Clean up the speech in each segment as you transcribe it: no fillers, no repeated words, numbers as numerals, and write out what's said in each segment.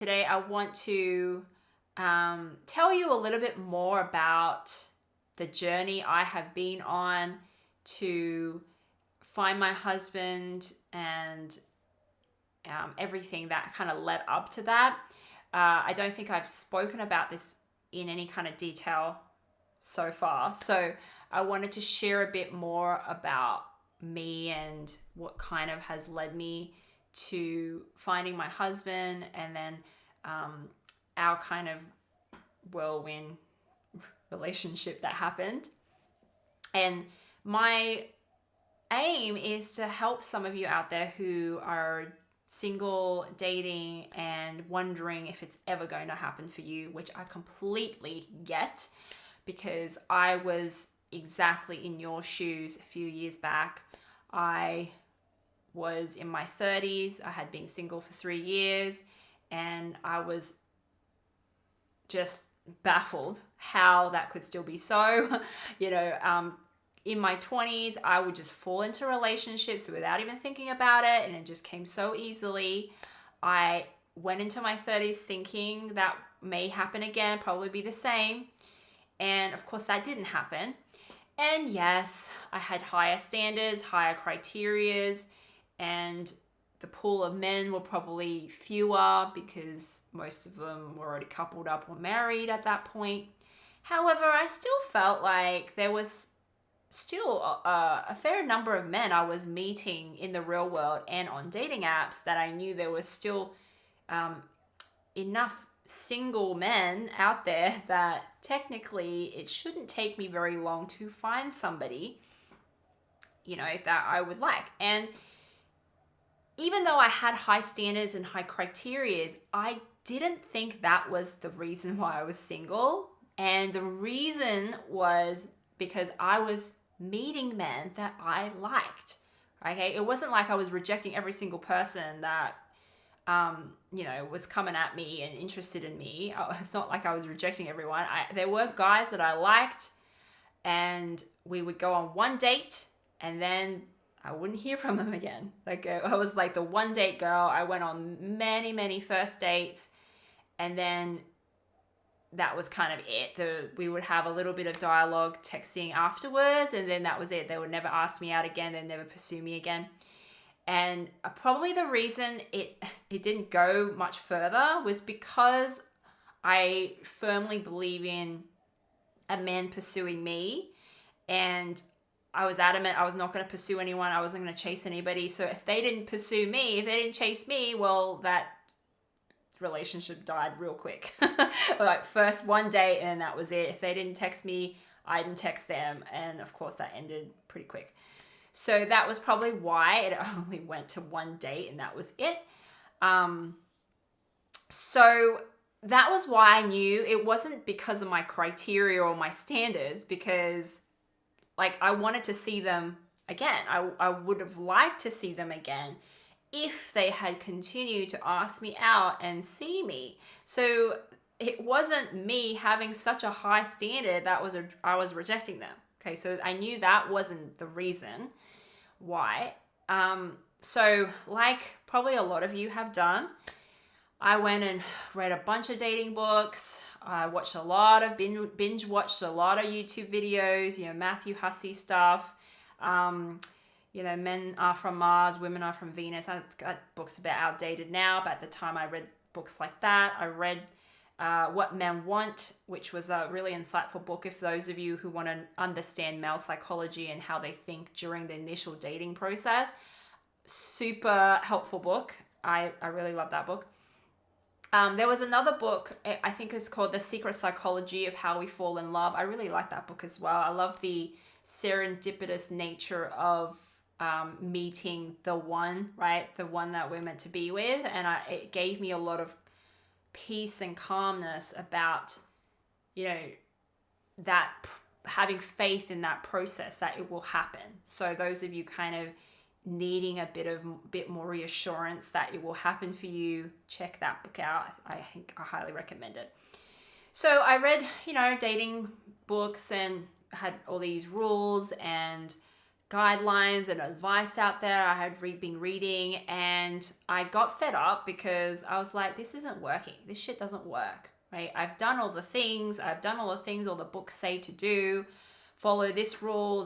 Today I want to tell you a little bit more about the journey I have been on to find my husband and everything that kind of led up to that. I don't think I've spoken about this in any kind of detail so far. So I wanted to share a bit more about me and what kind of has led me to finding my husband, and then our kind of whirlwind relationship that happened. And my aim is to help some of you out there who are single, dating, and wondering if it's ever going to happen for you, which I completely get, because I was exactly in your shoes a few years back. I was in my 30s. I had been single for 3 years, and I was just baffled how that could still be so. In my 20s, I would just fall into relationships without even thinking about it, and it just came so easily. I went into my 30s thinking that may happen again, probably be the same. And of course, that didn't happen. And yes, I had higher standards, higher criterias, and the pool of men were probably fewer because most of them were already coupled up or married at that point. However, I still felt like there was still a fair number of men I was meeting in the real world and on dating apps that I knew there was still enough single men out there that technically it shouldn't take me very long to find somebody, that I would like. And even though I had high standards and high criteria, I didn't think that was the reason why I was single. And the reason was because I was meeting men that I liked. Okay, it wasn't like I was rejecting every single person that was coming at me and interested in me. It's not like I was rejecting everyone. There were guys that I liked, and we would go on one date, and then I wouldn't hear from them again. Like, I was like the one date girl. I went on many, many first dates, and then that was kind of it. We would have a little bit of dialogue, texting afterwards, and then that was it. They would never ask me out again. They'd never pursue me again. And probably the reason it didn't go much further was because I firmly believe in a man pursuing me, and I was adamant I was not going to pursue anyone. I wasn't going to chase anybody. So if they didn't pursue me, if they didn't chase me, well, that relationship died real quick. Like, first one date, and then that was it. If they didn't text me, I didn't text them. And of course, that ended pretty quick. So that was probably why it only went to one date, and that was it. So that was why I knew it wasn't because of my criteria or my standards, because I wanted to see them again. I would have liked to see them again if they had continued to ask me out and see me. So it wasn't me having such a high standard that I was rejecting them. Okay, so I knew that wasn't the reason why. So like probably a lot of you have done, I went and read a bunch of dating books. I watched a lot of binge watched a lot of YouTube videos, Matthew Hussey stuff. Men are from Mars, women are from Venus. That book's a bit outdated now, but at the time I read books like that. I read What Men Want, which was a really insightful book if those of you who want to understand male psychology and how they think during the initial dating process. Super helpful book. I really love that book. There was another book, I think it's called The Secret Psychology of How We Fall in Love. I really like that book as well. I love the serendipitous nature of meeting the one, right? The one that we're meant to be with. And it gave me a lot of peace and calmness about, that having faith in that process, that it will happen. So those of you kind of needing a bit more reassurance that it will happen for you, check that book out. I think I highly recommend it. So I read, dating books and had all these rules and guidelines and advice out there. I had been reading, and I got fed up because I was like, this isn't working. This shit doesn't work, right? I've done all the things. All the books say to do. Follow this rule,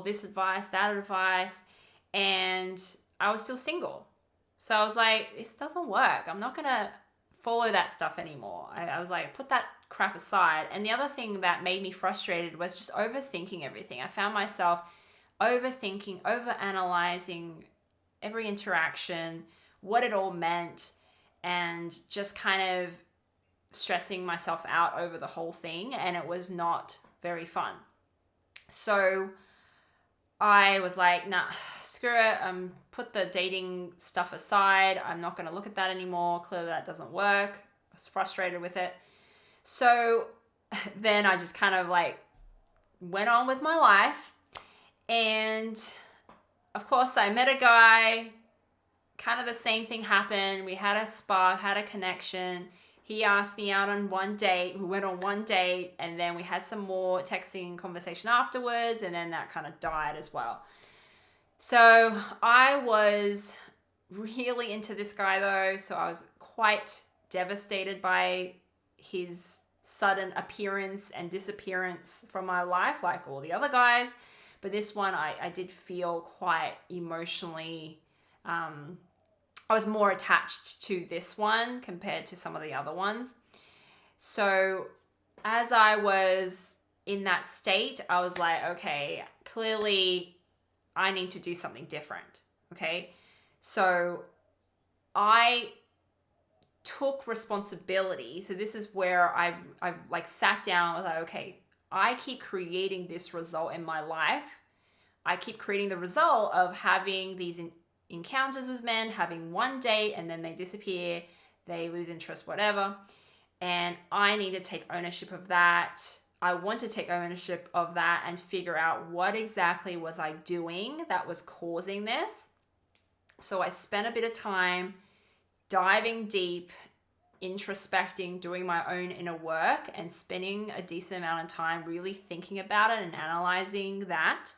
this advice, that advice. And I was still single. So I was like, this doesn't work. I'm not going to follow that stuff anymore. I was like, put that crap aside. And the other thing that made me frustrated was just overthinking everything. I found myself overthinking, overanalyzing every interaction, what it all meant, and just kind of stressing myself out over the whole thing. And it was not very fun. So I was like, nah, screw it. Put the dating stuff aside. I'm not going to look at that anymore. Clearly that doesn't work. I was frustrated with it. So then I just kind of like went on with my life. And of course I met a guy, kind of the same thing happened. We had a spark, had a connection. He asked me out on one date. We went on one date, and then we had some more texting conversation afterwards, and then that kind of died as well. So I was really into this guy though, so I was quite devastated by his sudden appearance and disappearance from my life, like all the other guys. But this one, I did feel quite emotionally, I was more attached to this one compared to some of the other ones. So as I was in that state, I was like, okay, clearly I need to do something different. Okay. So I took responsibility. So this is where I like sat down. I was like, okay, I keep creating this result in my life. I keep creating the result of having these encounters with men, having one date, and then they disappear, they lose interest, whatever. And I need to take ownership of that. I want to take ownership of that and figure out what exactly was I doing that was causing this. So I spent a bit of time diving deep, introspecting, doing my own inner work, and spending a decent amount of time really thinking about it and analyzing that.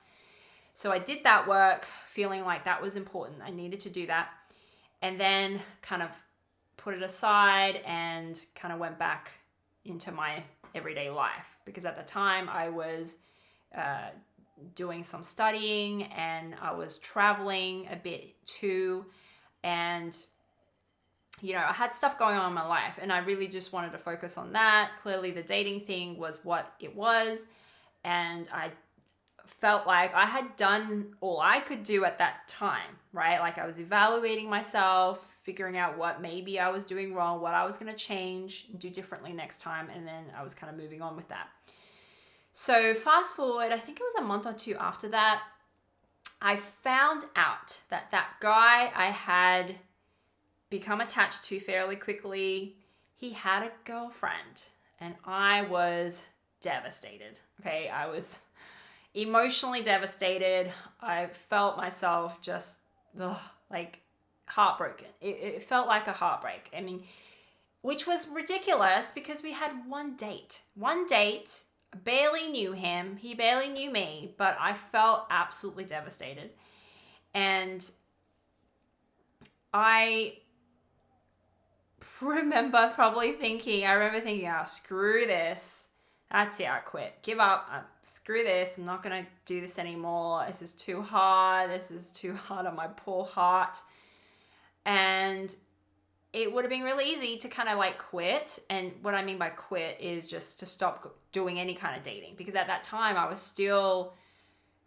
So I did that work, feeling like that was important. I needed to do that. And then kind of put it aside and kind of went back into my everyday life. Because at the time I was doing some studying, and I was traveling a bit too. And, you know, I had stuff going on in my life, and I really just wanted to focus on that. Clearly the dating thing was what it was. And I felt like I had done all I could do at that time, right? Like I was evaluating myself, figuring out what maybe I was doing wrong, what I was going to change and do differently next time. And then I was kind of moving on with that. So fast forward, I think it was a month or two after that, I found out that that guy I had become attached to fairly quickly, he had a girlfriend, and I was devastated. Okay, I was emotionally devastated. I felt myself just like heartbroken. It felt like a heartbreak. I mean, which was ridiculous because we had one date. I barely knew him. He barely knew me, but I felt absolutely devastated. And I remember thinking, oh, screw this. That's it, I quit. Give up. Screw this. I'm not going to do this anymore. This is too hard. This is too hard on my poor heart. And it would have been really easy to kind of like quit. And what I mean by quit is just to stop doing any kind of dating. Because at that time, I was still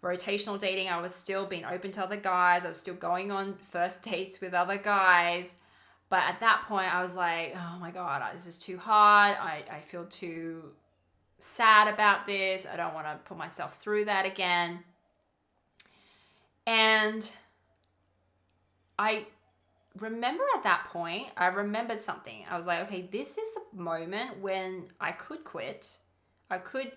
rotational dating. I was still being open to other guys. I was still going on first dates with other guys. But at that point, I was like, oh my God, this is too hard. I feel too sad about this. I don't want to put myself through that again. And I remember at that point, I remembered something. I was like, okay, this is the moment when I could quit. I could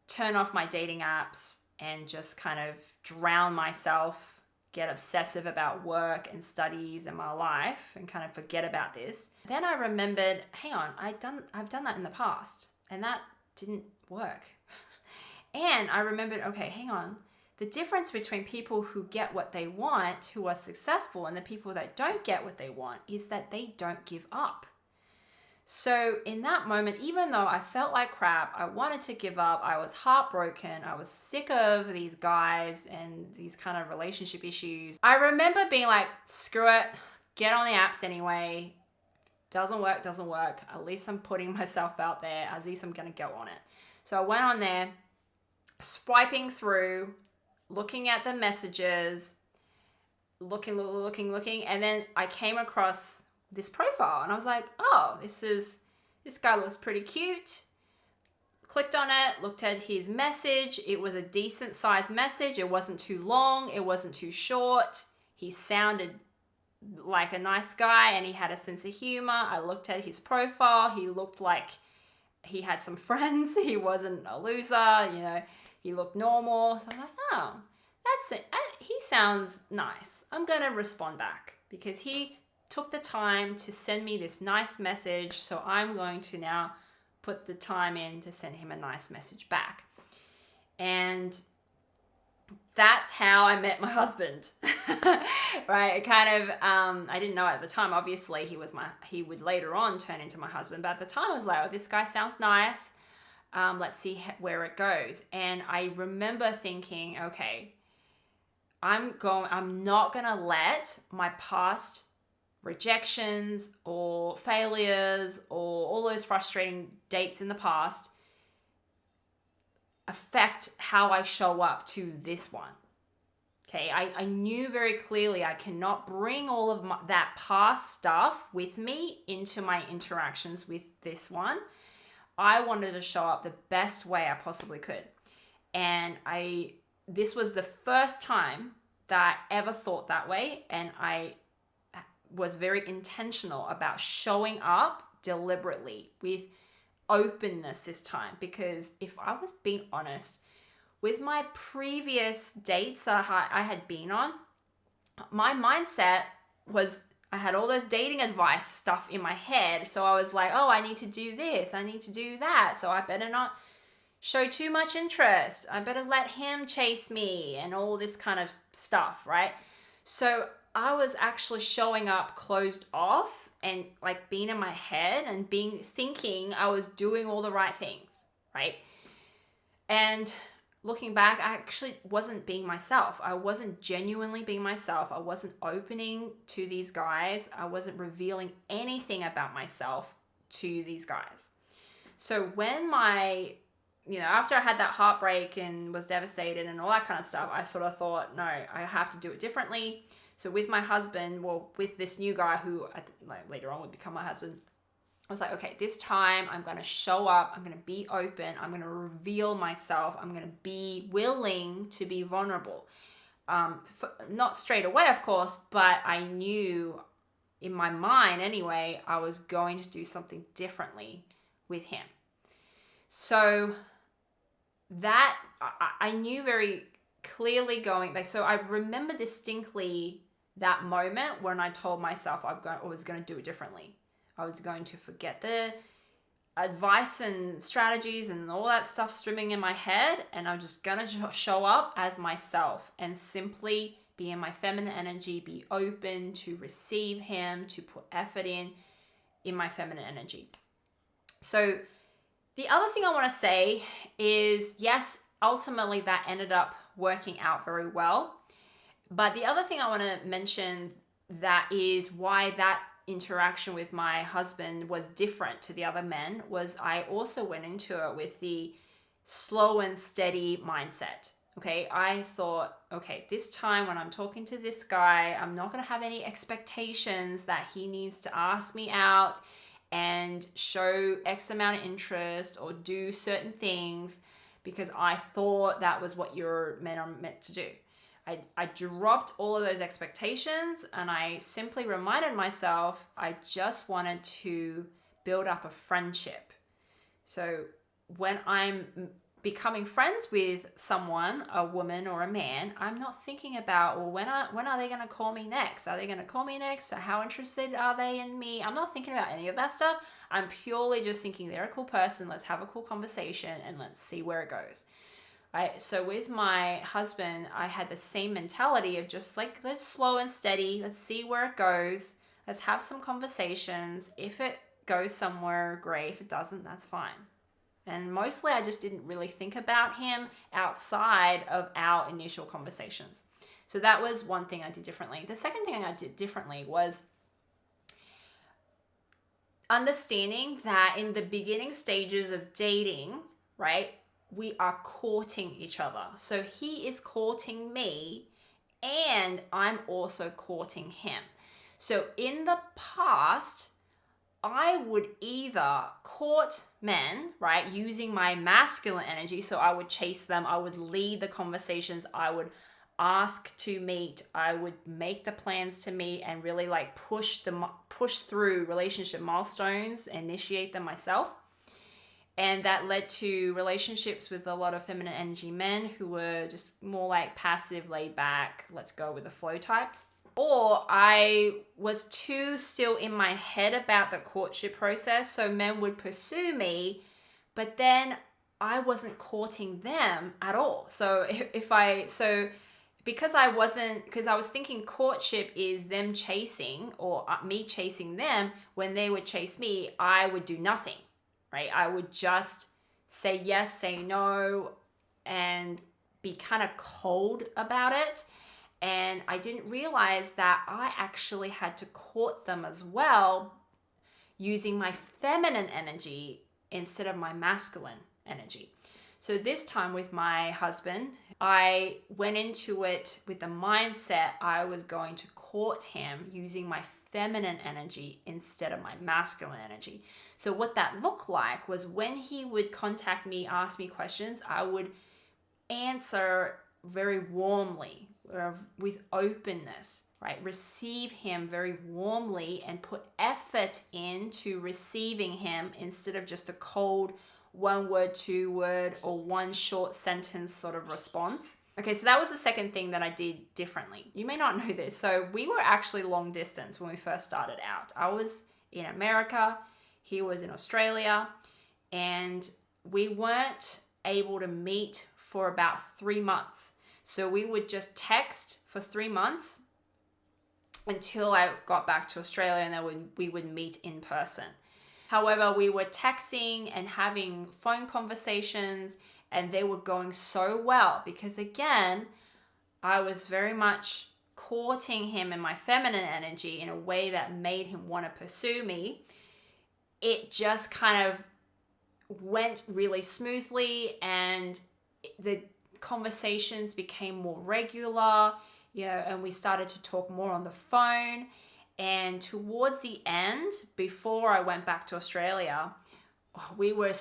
turn off my dating apps and just kind of drown myself, get obsessive about work and studies and my life and kind of forget about this. Then I remembered, hang on, I've done that in the past and that didn't work. And I remembered, okay, hang on, the difference between people who get what they want, who are successful, and the people that don't get what they want is that they don't give up. So in that moment, even though I felt like crap, I wanted to give up, I was heartbroken, I was sick of these guys and these kind of relationship issues, I remember being like, screw it, get on the apps anyway. Doesn't work. At least I'm putting myself out there. At least I'm going to go on it. So I went on there, swiping through, looking at the messages, looking, and then I came across this profile and I was like, oh, this guy looks pretty cute. Clicked on it, looked at his message. It was a decent sized message. It wasn't too long. It wasn't too short. He sounded like a nice guy and he had a sense of humor. I looked at his profile. He looked like he had some friends. He wasn't a loser, he looked normal. So I was like, oh, that's it. He sounds nice. I'm going to respond back because he took the time to send me this nice message. So I'm going to now put the time in to send him a nice message back. And that's how I met my husband, right? It kind of, I didn't know at the time, obviously he would later on turn into my husband. But at the time I was like, oh, this guy sounds nice. Let's see where it goes. And I remember thinking, okay, I'm not going to let my past rejections or failures or all those frustrating dates in the past affect how I show up to this one. Okay, I knew very clearly I cannot bring all of that past stuff with me into my interactions with this one. I wanted to show up the best way I possibly could. And this was the first time that I ever thought that way, and I was very intentional about showing up deliberately with openness this time, because if I was being honest, with my previous dates that I had been on, my mindset was I had all those dating advice stuff in my head. So I was like, oh, I need to do this, I need to do that. So I better not show too much interest. I better let him chase me and all this kind of stuff, right? So I was actually showing up closed off and like being in my head and thinking I was doing all the right things, right? And looking back, I actually wasn't being myself. I wasn't genuinely being myself. I wasn't opening to these guys. I wasn't revealing anything about myself to these guys. So when after I had that heartbreak and was devastated and all that kind of stuff, I sort of thought, no, I have to do it differently. So with my husband, with this new guy who later on would become my husband, I was like, okay, this time I'm going to show up. I'm going to be open. I'm going to reveal myself. I'm going to be willing to be vulnerable. Not straight away, of course, but I knew in my mind anyway, I was going to do something differently with him. So that I knew very clearly so I remember distinctly that moment when I told myself I was going to do it differently. I was going to forget the advice and strategies and all that stuff streaming in my head, and I'm just going to show up as myself and simply be in my feminine energy, be open to receive him, to put effort in my feminine energy. So the other thing I want to say is, yes, ultimately that ended up working out very well. But the other thing I want to mention that is why that interaction with my husband was different to the other men was I also went into it with the slow and steady mindset. Okay, I thought, okay, this time when I'm talking to this guy, I'm not going to have any expectations that he needs to ask me out and show X amount of interest or do certain things because I thought that was what your men are meant to do. I dropped all of those expectations and I simply reminded myself I just wanted to build up a friendship. So when I'm becoming friends with someone, a woman or a man, I'm not thinking about, well, when are they going to call me next? Are they going to call me next? How interested are they in me? I'm not thinking about any of that stuff. I'm purely just thinking they're a cool person. Let's have a cool conversation and let's see where it goes. right? So with my husband, I had the same mentality of just like, let's slow and steady. Let's see where it goes. Let's have some conversations. If it goes somewhere, great. If it doesn't, that's fine. And mostly I just didn't really think about him outside of our initial conversations. So that was one thing I did differently. The second thing I did differently was understanding that in the beginning stages of dating, right, we are courting each other. So he is courting me and I'm also courting him. So in the past, I would either court men, right, using my masculine energy. So I would chase them, I would lead the conversations, I would ask to meet, I would make the plans to meet and really like push through relationship milestones, initiate them myself. And that led to relationships with a lot of feminine energy men who were just more like passive, laid back, let's go with the flow types. Or I was too still in my head about the courtship process. So men would pursue me, but then I wasn't courting them at all. So because I was thinking courtship is them chasing or me chasing them, when they would chase me, I would do nothing, right? I would just say yes, say no, and be kind of cold about it. And I didn't realize that I actually had to court them as well using my feminine energy instead of my masculine energy. So this time with my husband, I went into it with the mindset I was going to court him using my feminine energy instead of my masculine energy. So what that looked like was when he would contact me, ask me questions, I would answer very warmly, with openness, right? Receive him very warmly and put effort into receiving him instead of just a cold 1 word, 2 word, or one short sentence sort of response. Okay, so that was the second thing that I did differently. You may not know this. So we were actually long distance when we first started out. I was in America, he was in Australia, and we weren't able to meet for about 3 months. So we would just text for 3 months until I got back to Australia, and then we would meet in person. However, we were texting and having phone conversations, and they were going so well because, again, I was very much courting him in my feminine energy in a way that made him want to pursue me. It just kind of went really smoothly, and the conversations became more regular, and we started to talk more on the phone. And towards the end, before I went back to Australia, we were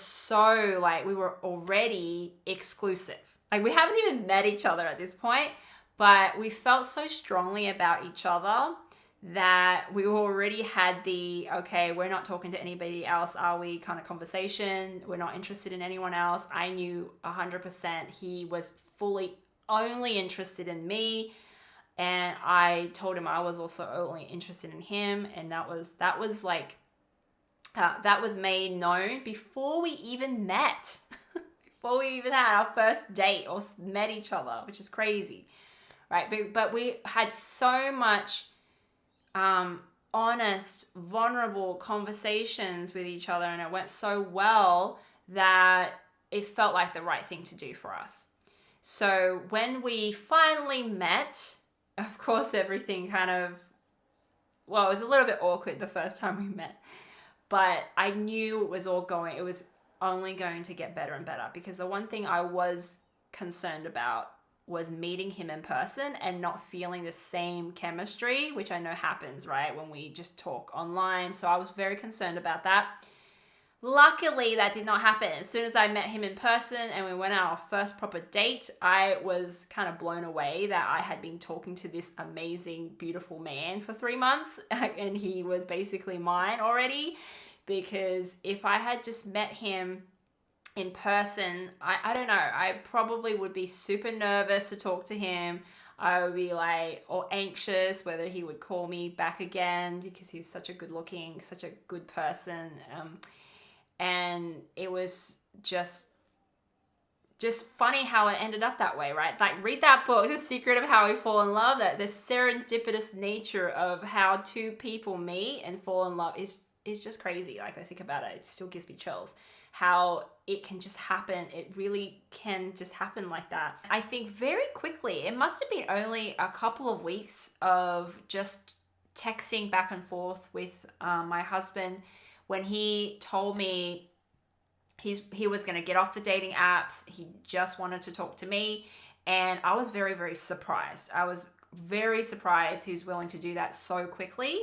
we were already exclusive. Like, we haven't even met each other at this point, but we felt so strongly about each other that we already had the, okay, we're not talking to anybody else, are we, kind of conversation. We're not interested in anyone else. I knew 100% he was fully only interested in me. And I told him I was also only interested in him. And that was made known before we even met, before we even had our first date or met each other, which is crazy, right? But we had so much honest, vulnerable conversations with each other, and it went so well that it felt like the right thing to do for us. So when we finally met, of course, everything kind of, it was a little bit awkward the first time we met, but I knew it was only going to get better and better, because the one thing I was concerned about was meeting him in person and not feeling the same chemistry, which I know happens, right, when we just talk online. So I was very concerned about that. Luckily, that did not happen. As soon as I met him in person and we went on our first proper date, I was kind of blown away that I had been talking to this amazing, beautiful man for 3 months, and he was basically mine already. Because if I had just met him in person, I don't know, I probably would be super nervous to talk to him. I would be or anxious whether he would call me back again, because he's such a good looking, such a good person. And it was just just funny how it ended up that way, right? Like, read that book, The Secret of How We Fall in Love. That the serendipitous nature of how two people meet and fall in love is just crazy. Like, I think about it, it still gives me chills. How it can just happen. It really can just happen like that. I think very quickly, it must have been only a couple of weeks of just texting back and forth with my husband when he told me he was going to get off the dating apps. He just wanted to talk to me. And I was very, very surprised. I was very surprised he was willing to do that so quickly.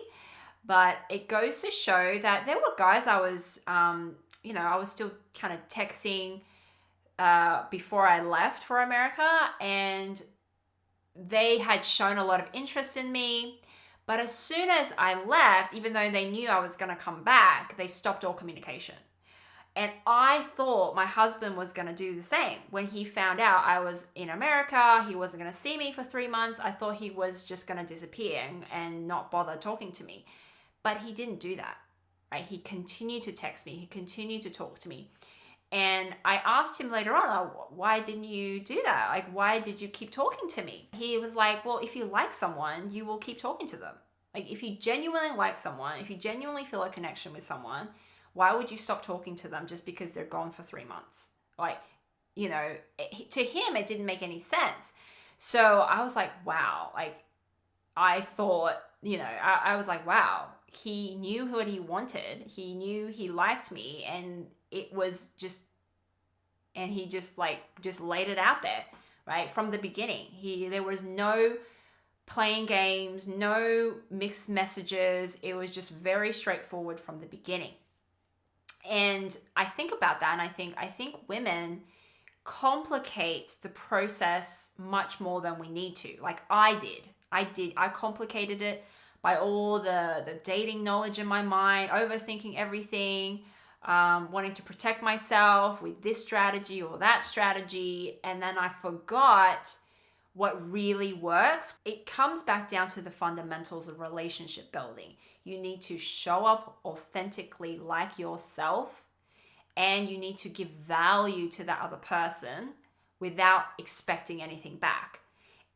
But it goes to show that there were guys I was, I was still kind of texting before I left for America. And they had shown a lot of interest in me. But as soon as I left, even though they knew I was going to come back, they stopped all communication. And I thought my husband was going to do the same. When he found out I was in America, he wasn't going to see me for 3 months. I thought he was just going to disappear and not bother talking to me. But he didn't do that, right? He continued to text me. He continued to talk to me. And I asked him later on, why didn't you do that? Like, why did you keep talking to me? He was like, well, if you like someone, you will keep talking to them. Like, if you genuinely like someone, if you genuinely feel a connection with someone, why would you stop talking to them just because they're gone for 3 months? Like, to him, it didn't make any sense. So I was like, wow. Like, I thought, I was like, wow, he knew what he wanted. He knew he liked me, and it was and he just laid it out there, right? From the beginning. There was no playing games, no mixed messages. It was just very straightforward from the beginning. And I think about that, and I think women complicate the process much more than we need to. Like I did. I complicated it by all the dating knowledge in my mind, overthinking everything, wanting to protect myself with this strategy or that strategy. And then I forgot what really works. It comes back down to the fundamentals of relationship building. You need to show up authentically like yourself, and you need to give value to that other person without expecting anything back.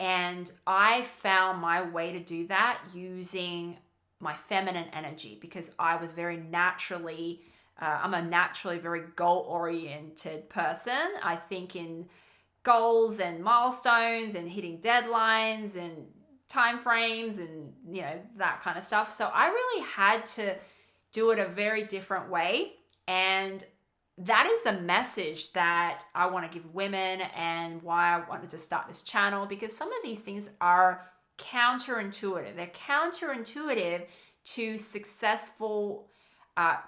And I found my way to do that using my feminine energy, because I was I'm a naturally very goal-oriented person. I think in goals and milestones and hitting deadlines and time frames and that kind of stuff. So I really had to do it a very different way. And that is the message that I want to give women, and why I wanted to start this channel, because some of these things are counterintuitive. They're counterintuitive to successful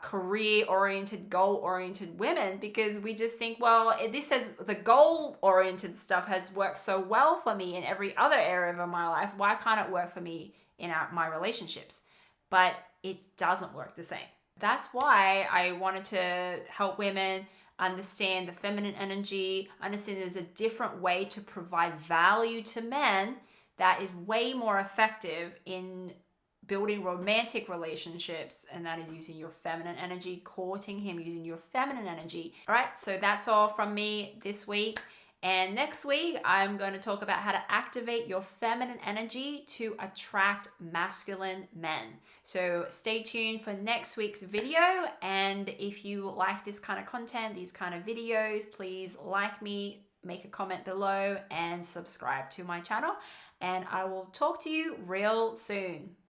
career-oriented, goal-oriented women, because we just think, well, the goal-oriented stuff has worked so well for me in every other area of my life. Why can't it work for me in my relationships? But it doesn't work the same. That's why I wanted to help women understand the feminine energy, understand there's a different way to provide value to men that is way more effective in building romantic relationships, and that is using your feminine energy, courting him using your feminine energy. All right, so that's all from me this week. And next week, I'm going to talk about how to activate your feminine energy to attract masculine men. So stay tuned for next week's video. And if you like this kind of content, these kind of videos, please like me, make a comment below, and subscribe to my channel. And I will talk to you real soon.